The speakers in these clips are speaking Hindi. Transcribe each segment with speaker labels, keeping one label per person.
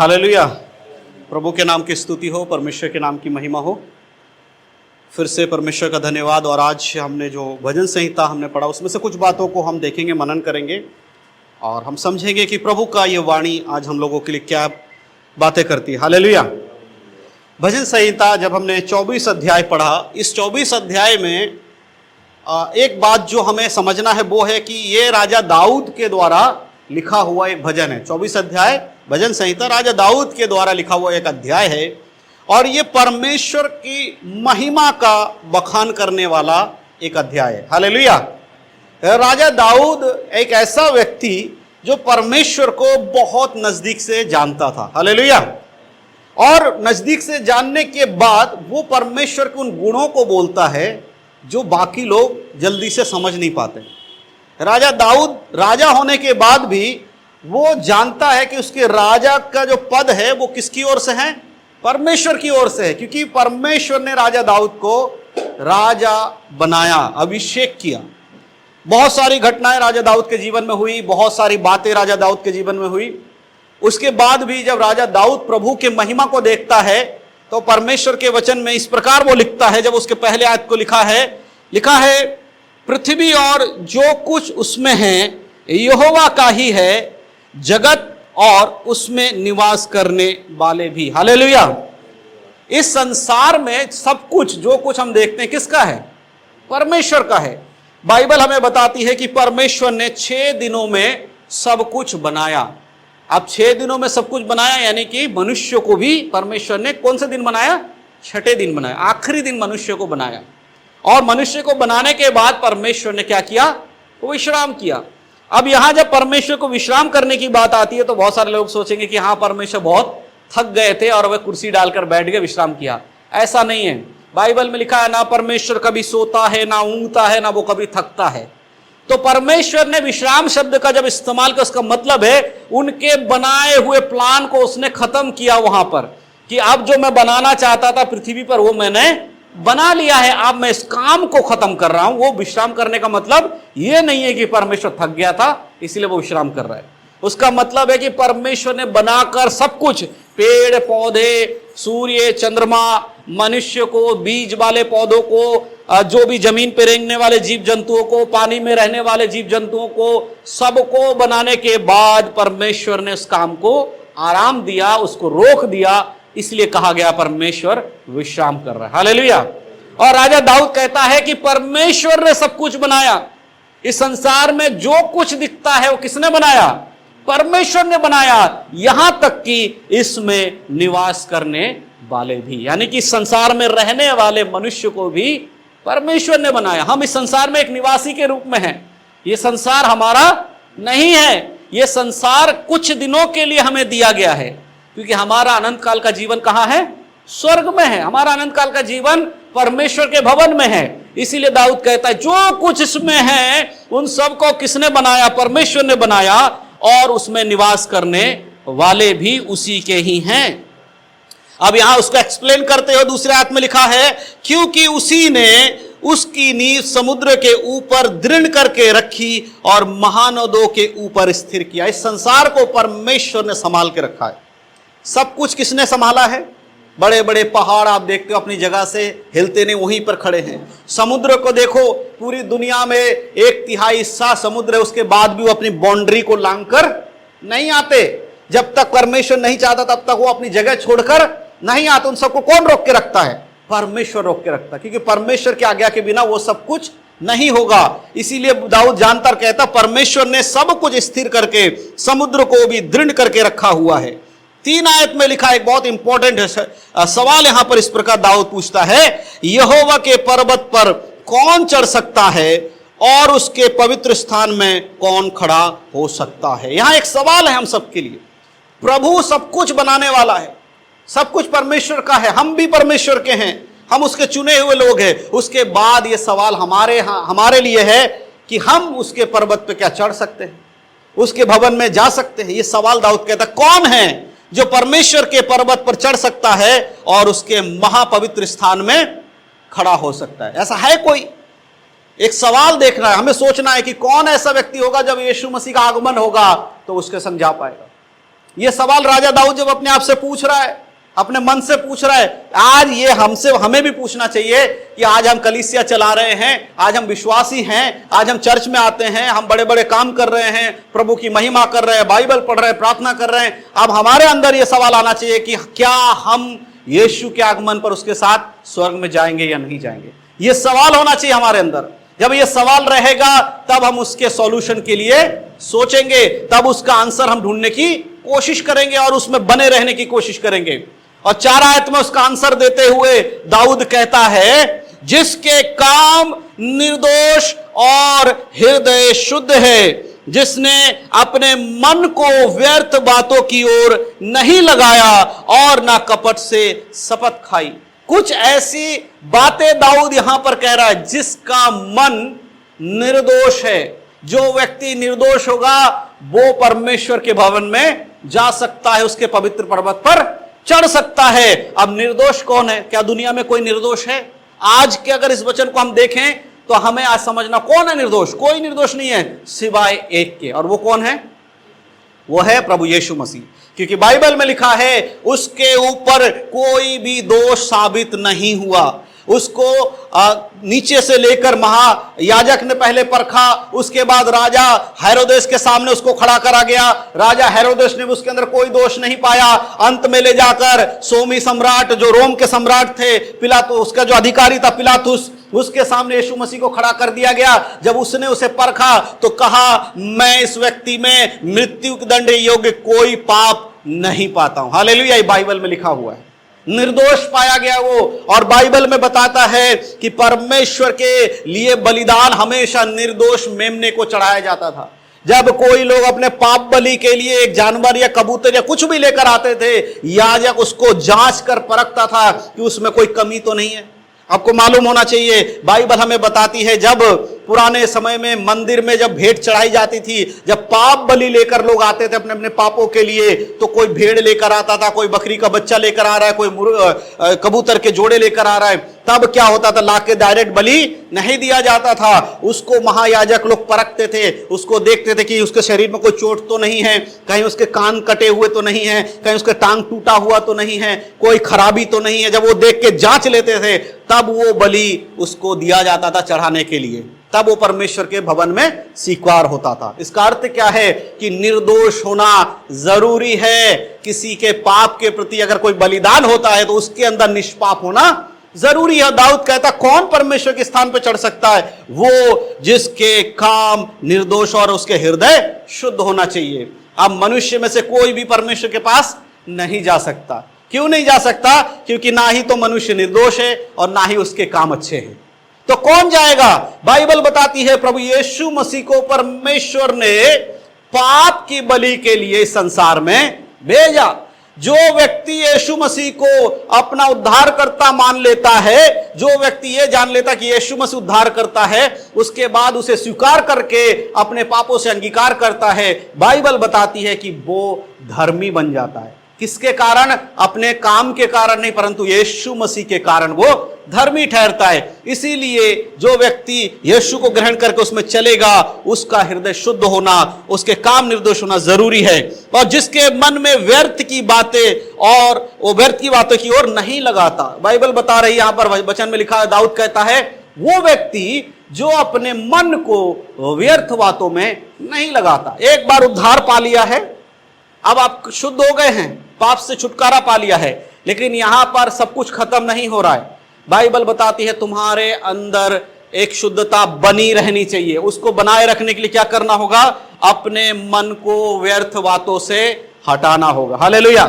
Speaker 1: हालेलुया। प्रभु के नाम की स्तुति हो, परमेश्वर के नाम की महिमा हो। फिर से परमेश्वर का धन्यवाद। और आज हमने जो भजन संहिता हमने पढ़ा उसमें से कुछ बातों को हम देखेंगे, मनन करेंगे और हम समझेंगे कि प्रभु का ये वाणी आज हम लोगों के लिए क्या बातें करती है। हालेलुया। भजन संहिता जब हमने 24 अध्याय पढ़ा, इस 24 अध्याय में एक बात जो हमें समझना है वो है कि ये राजा दाऊद के द्वारा लिखा हुआ एक भजन है। 24 अध्याय भजन संहिता राजा दाऊद के द्वारा लिखा हुआ एक अध्याय है और ये परमेश्वर की महिमा का बखान करने वाला एक अध्याय है। हालेलुया। राजा दाऊद एक ऐसा व्यक्ति जो परमेश्वर को बहुत नजदीक से जानता था। हालेलुया। और नजदीक से जानने के बाद वो परमेश्वर के उन गुणों को बोलता है जो बाकी लोग जल्दी से समझ नहीं पाते। राजा दाऊद राजा होने के बाद भी वो जानता है कि उसके राजा का जो पद है वो किसकी ओर से है? परमेश्वर की ओर से है, क्योंकि परमेश्वर ने राजा दाऊद को राजा बनाया, अभिषेक किया। बहुत सारी घटनाएं राजा दाऊद के जीवन में हुई, बहुत सारी बातें राजा दाऊद के जीवन में हुई। उसके बाद भी जब राजा दाऊद प्रभु के महिमा को देखता है तो परमेश्वर के वचन में इस प्रकार वो लिखता है, जब उसके पहले आयत को लिखा है पृथ्वी और जो कुछ उसमें है यहोवा का ही है, जगत और उसमें निवास करने वाले भी। हालेलुया। इस संसार में सब कुछ जो कुछ हम देखते हैं किसका है? परमेश्वर का है। बाइबल हमें बताती है कि परमेश्वर ने 6 दिनों में सब कुछ बनाया। अब 6 दिनों में सब कुछ बनाया यानी कि मनुष्य को भी परमेश्वर ने कौन से दिन बनाया? 6ठे दिन बनाया, आखिरी दिन मनुष्य को बनाया। और मनुष्य को बनाने के बाद परमेश्वर ने क्या किया? वो विश्राम किया। अब यहां जब परमेश्वर को विश्राम करने की बात आती है तो बहुत सारे लोग सोचेंगे कि हाँ, परमेश्वर बहुत थक गए थे और वह कुर्सी डालकर बैठ गए, विश्राम किया। ऐसा नहीं है। बाइबल में लिखा है ना परमेश्वर कभी सोता है, ना ऊँगता है, ना वो कभी थकता है। तो परमेश्वर ने विश्राम शब्द का जब इस्तेमाल किया उसका मतलब है उनके बनाए हुए प्लान को उसने खत्म किया वहां पर, कि अब जो मैं बनाना चाहता था पृथ्वी पर वो मैंने बना लिया है, अब मैं इस काम को खत्म कर रहा हूं। वो विश्राम करने का मतलब ये नहीं है कि परमेश्वर थक गया था इसलिए वो विश्राम कर रहा है। उसका मतलब है कि परमेश्वर ने बनाकर सब कुछ, पेड़ पौधे, सूर्य, चंद्रमा, मनुष्य को, बीज वाले पौधों को, जो भी जमीन पर रेंगने वाले जीव जंतुओं को, पानी में रहने वाले जीव जंतुओं को, सबको बनाने के बाद परमेश्वर ने उस काम को आराम दिया, उसको रोक दिया। इसलिए कहा गया परमेश्वर विश्राम कर रहा है। हालेलुया। और राजा दाऊद कहता है कि परमेश्वर ने सब कुछ बनाया। इस संसार में जो कुछ दिखता है वो किसने बनाया? परमेश्वर ने बनाया। यहां तक कि इसमें निवास करने वाले भी, यानी कि संसार में रहने वाले मनुष्य को भी परमेश्वर ने बनाया। हम इस संसार में एक निवासी के रूप में हैं। ये संसार हमारा नहीं है। ये संसार कुछ दिनों के लिए हमें दिया गया है, क्योंकि हमारा अनंत काल का जीवन कहां है? स्वर्ग में है। हमारा अनंत काल का जीवन परमेश्वर के भवन में है। इसीलिए दाऊद कहता है जो कुछ इसमें है उन सबको किसने बनाया? परमेश्वर ने बनाया, और उसमें निवास करने वाले भी उसी के ही हैं। अब यहां उसको एक्सप्लेन करते हो, दूसरे आयत में लिखा है क्योंकि उसी ने उसकी नींव समुद्र के ऊपर दृढ़ करके रखी और महानदों के ऊपर स्थिर किया। इस संसार को परमेश्वर ने संभाल के रखा है। सब कुछ किसने संभाला है? बड़े बड़े पहाड़ आप देखते हो अपनी जगह से हिलते नहीं, वहीं पर खड़े हैं। समुद्र को देखो, पूरी दुनिया में 1/3 हिस्सा समुद्र है, उसके बाद भी वो अपनी बाउंड्री को लांघकर नहीं आते। जब तक परमेश्वर नहीं चाहता तब तक वो अपनी जगह छोड़कर नहीं आते। उन सबको कौन रोक के रखता है? परमेश्वर रोक के रखता है, क्योंकि परमेश्वर की आज्ञा के बिना वो सब कुछ नहीं होगा। इसीलिए दाऊद जानता कहता परमेश्वर ने सब कुछ स्थिर करके समुद्र को भी दृढ़ करके रखा हुआ है। 3 आयत में लिखा एक बहुत इंपॉर्टेंट सवाल यहां पर इस प्रकार दाऊद पूछता है, यहोवा के पर्वत पर कौन चढ़ सकता है और उसके पवित्र स्थान में कौन खड़ा हो सकता है? यहां एक सवाल है हम सबके लिए। प्रभु सब कुछ बनाने वाला है, सब कुछ परमेश्वर का है, हम भी परमेश्वर के हैं, हम उसके चुने हुए लोग हैं। उसके बाद यह सवाल हमारे लिए है कि हम उसके पर्वत पे क्या चढ़ सकते हैं, उसके भवन में जा सकते हैं? यह सवाल दाऊद कहता है कौन है जो परमेश्वर के पर्वत पर चढ़ सकता है और उसके महापवित्र स्थान में खड़ा हो सकता है? ऐसा है कोई? एक सवाल देखना है, हमें सोचना है कि कौन ऐसा व्यक्ति होगा जब यीशु मसीह का आगमन होगा तो उसके संग जा पाएगा। ये सवाल राजा दाऊद जब अपने आप से पूछ रहा है, अपने मन से पूछ रहा है, आज ये हमें भी पूछना चाहिए कि आज हम कलीसिया चला रहे हैं, आज हम विश्वासी हैं, आज हम चर्च में आते हैं, हम बड़े बड़े काम कर रहे हैं, प्रभु की महिमा कर रहे हैं, बाइबल पढ़ रहे हैं, प्रार्थना कर रहे हैं। अब हमारे अंदर ये सवाल आना चाहिए कि क्या हम यीशु के आगमन पर उसके साथ स्वर्ग में जाएंगे या नहीं जाएंगे। ये सवाल होना चाहिए हमारे अंदर। जब ये सवाल रहेगा तब हम उसके सॉल्यूशन के लिए सोचेंगे, तब उसका आंसर हम ढूंढने की कोशिश करेंगे और उसमें बने रहने की कोशिश करेंगे। और 4 आयत में उसका आंसर देते हुए दाऊद कहता है, जिसके काम निर्दोष और हृदय शुद्ध है, जिसने अपने मन को व्यर्थ बातों की ओर नहीं लगाया और ना कपट से शपथ खाई। कुछ ऐसी बातें दाऊद यहां पर कह रहा है, जिसका मन निर्दोष है। जो व्यक्ति निर्दोष होगा वो परमेश्वर के भवन में जा सकता है, उसके पवित्र पर्वत पर चढ़ सकता है। अब निर्दोष कौन है? क्या दुनिया में कोई निर्दोष है? आज के अगर इस वचन को हम देखें तो हमें आज समझना कौन है निर्दोष। कोई निर्दोष नहीं है सिवाय एक के, और वो कौन है? वो है प्रभु यीशु मसीह। क्योंकि बाइबल में लिखा है उसके ऊपर कोई भी दोष साबित नहीं हुआ। उसको नीचे से लेकर महायाजक ने पहले परखा, उसके बाद राजा हेरोदेस के सामने उसको खड़ा करा गया। राजा हेरोदेस ने उसके अंदर कोई दोष नहीं पाया। अंत में ले जाकर सोमी सम्राट, जो रोम के सम्राट थे, पिलातुस, उसका जो अधिकारी था पिलातुस, उसके सामने यीशु मसीह को खड़ा कर दिया गया। जब उसने उसे परखा तो कहा, मैं इस व्यक्ति में मृत्यु के दंड योग्य कोई पाप नहीं पाता हूं। हालेलुया, ये बाइबल में लिखा हुआ है। निर्दोष पाया गया वो। और बाइबल में बताता है कि परमेश्वर के लिए बलिदान हमेशा निर्दोष मेमने को चढ़ाया जाता था। जब कोई लोग अपने पाप बलि के लिए एक जानवर या कबूतर या कुछ भी लेकर आते थे, याजक उसको जांच कर परखता था कि उसमें कोई कमी तो नहीं है। आपको मालूम होना चाहिए, बाइबल हमें बताती है जब पुराने समय में मंदिर में जब भेंट चढ़ाई जाती थी, जब पाप बलि लेकर लोग आते थे अपने अपने पापों के लिए, तो कोई भेड़ लेकर आता था, कोई बकरी का बच्चा लेकर आ रहा है, कोई कबूतर के जोड़े लेकर आ रहा है। तब क्या होता था, लाके डायरेक्ट बलि नहीं दिया जाता था। उसको महायाजक लोग परखते थे, उसको देखते थे कि उसके शरीर में कोई चोट तो नहीं है, कहीं उसके कान कटे हुए तो नहीं है, कहीं उसके टांग टूटा हुआ तो नहीं है, कोई खराबी तो नहीं है। जब वो देख के जांच लेते थे तब वो बलि उसको दिया जाता था चढ़ाने के लिए, तब वो परमेश्वर के भवन में स्वीकार होता था। इसका अर्थ क्या है कि निर्दोष होना जरूरी है। किसी के पाप के प्रति अगर कोई बलिदान होता है तो उसके अंदर निष्पाप होना जरूरी है। दाऊद कहता, कौन परमेश्वर के स्थान पर चढ़ सकता है? वो जिसके काम निर्दोष और उसके हृदय शुद्ध होना चाहिए। अब मनुष्य में से कोई भी परमेश्वर के पास नहीं जा सकता। क्यों नहीं जा सकता? क्योंकि ना ही तो मनुष्य निर्दोष है और ना ही उसके काम अच्छे हैं। तो कौन जाएगा? बाइबल बताती है प्रभु यीशु मसीह को परमेश्वर ने पाप की बलि के लिए संसार में भेजा। जो व्यक्ति यीशु मसीह को अपना उद्धारकर्ता मान लेता है, जो व्यक्ति ये जान लेता कि यीशु मसीह उद्धार करता है, उसके बाद उसे स्वीकार करके अपने पापों से अंगीकार करता है, बाइबल बताती है कि वो धर्मी बन जाता है। किसके कारण? अपने काम के कारण नहीं, परंतु यीशु मसीह के कारण वो धर्मी ठहरता है। इसीलिए जो व्यक्ति यीशु को ग्रहण करके उसमें चलेगा, उसका हृदय शुद्ध होना, उसके काम निर्दोष होना जरूरी है। और जिसके मन में व्यर्थ की बातें और वो व्यर्थ की बातों की ओर नहीं लगाता, बाइबल बता रही है, यहां पर वचन में लिखा है, दाऊद कहता है, वो व्यक्ति जो अपने मन को व्यर्थ बातों में नहीं लगाता। एक बार उद्धार पा लिया है, अब आप शुद्ध हो गए हैं, पाप से छुटकारा पा लिया है, लेकिन यहां पर सब कुछ खत्म नहीं हो रहा है। बाइबल बताती है तुम्हारे अंदर एक शुद्धता बनी रहनी चाहिए। उसको बनाए रखने के लिए क्या करना होगा? अपने मन को व्यर्थ बातों से हटाना होगा। हालेलुया।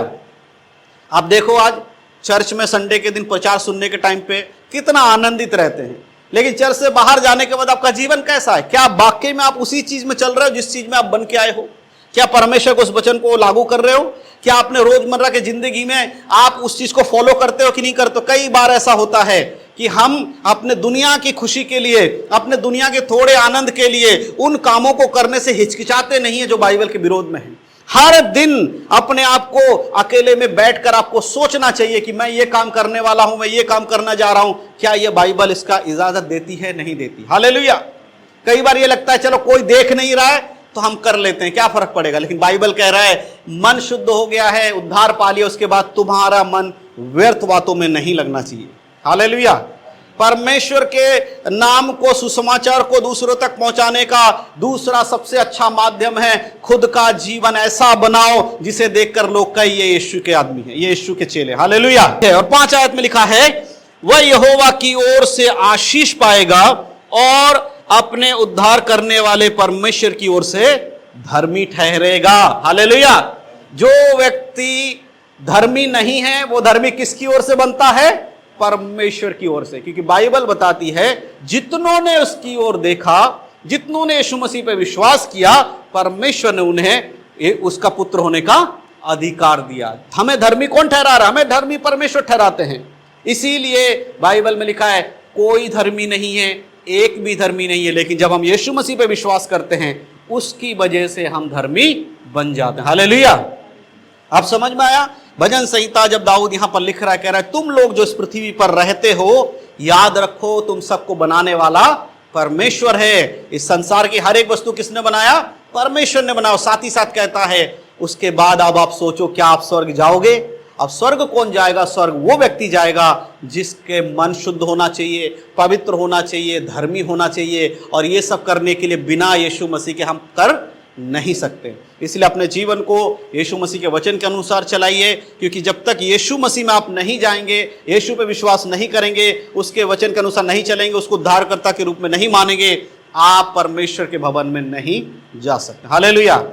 Speaker 1: आप देखो आज चर्च में संडे के दिन प्रचार सुनने के टाइम पे कितना आनंदित रहते हैं, लेकिन चर्च से बाहर जाने के बाद आपका जीवन कैसा है? क्या वाकई में आप उसी चीज में चल रहे हो जिस चीज में आप बन के आए हो? क्या परमेश्वर को उस वचन को लागू कर रहे हो? क्या आपने रोजमर्रा की जिंदगी में आप उस चीज को फॉलो करते हो कि नहीं करते हो? कई बार ऐसा होता है कि हम अपने दुनिया की खुशी के लिए, अपने दुनिया के थोड़े आनंद के लिए उन कामों को करने से हिचकिचाते नहीं है जो बाइबल के विरोध में है। हर दिन अपने आप को अकेले में बैठकर आपको सोचना चाहिए कि मैं ये काम करने वाला हूं, मैं ये काम करना जा रहा हूं, क्या ये बाइबल इसका इजाजत देती है? नहीं देती। हालेलुया। कई बार ये लगता है चलो कोई देख नहीं रहा है तो हम कर लेते हैं, क्या फर्क पड़ेगा। लेकिन बाइबल कह रहा है मन शुद्ध हो गया है, उद्धार पा लिया, उसके बाद तुम्हारा मन व्यर्थ बातों में नहीं लगना चाहिए। हालेलुया। परमेश्वर के नाम को, सुसमाचार को दूसरों तक पहुंचाने का दूसरा सबसे अच्छा माध्यम है खुद का जीवन ऐसा बनाओ जिसे देखकर लोग कहें ये यीशु के आदमी है, ये यीशु के चेले। हालेलुया। और 5 आयत में लिखा है वह यहोवा की ओर से आशीष पाएगा और अपने उद्धार करने वाले परमेश्वर की ओर से धर्मी ठहरेगा। हालेलुया। जो व्यक्ति धर्मी नहीं है वो धर्मी किसकी ओर से बनता है? परमेश्वर की ओर से। क्योंकि बाइबल बताती है जितनों ने उसकी ओर देखा, जितनों ने यीशु मसीह पे विश्वास किया, परमेश्वर ने उन्हें उसका पुत्र होने का अधिकार दिया। हमें धर्मी कौन ठहरा रहा? हमें धर्मी परमेश्वर ठहराते हैं। इसीलिए बाइबल में लिखा है कोई धर्मी नहीं है, एक भी धर्मी नहीं है, लेकिन जब हम यीशु मसीह पे विश्वास करते हैं उसकी वजह से हम धर्मी बन जाते हैं। हालेलुया। आप समझ में आया? भजन संहिता जब दाऊद यहां पर लिख रहा है, कह रहा है तुम लोग जो इस पृथ्वी पर रहते हो, याद रखो तुम सबको बनाने वाला परमेश्वर है। इस संसार की हर एक वस्तु किसने बनाया? परमेश्वर ने बनाया। साथ ही साथ कहता है उसके बाद अब आप सोचो क्या आप स्वर्ग जाओगे? अब स्वर्ग कौन जाएगा? स्वर्ग वो व्यक्ति जाएगा जिसके मन शुद्ध होना चाहिए, पवित्र होना चाहिए, धर्मी होना चाहिए। और ये सब करने के लिए बिना यीशु मसीह के हम कर नहीं सकते। इसलिए अपने जीवन को यीशु मसीह के वचन के अनुसार चलाइए, क्योंकि जब तक यीशु मसीह में आप नहीं जाएंगे, यीशु पे विश्वास नहीं करेंगे, उसके वचन के अनुसार नहीं चलेंगे, उसको उद्धारकर्ता के रूप में नहीं मानेंगे, आप परमेश्वर के भवन में नहीं जा सकते। हालेलुया।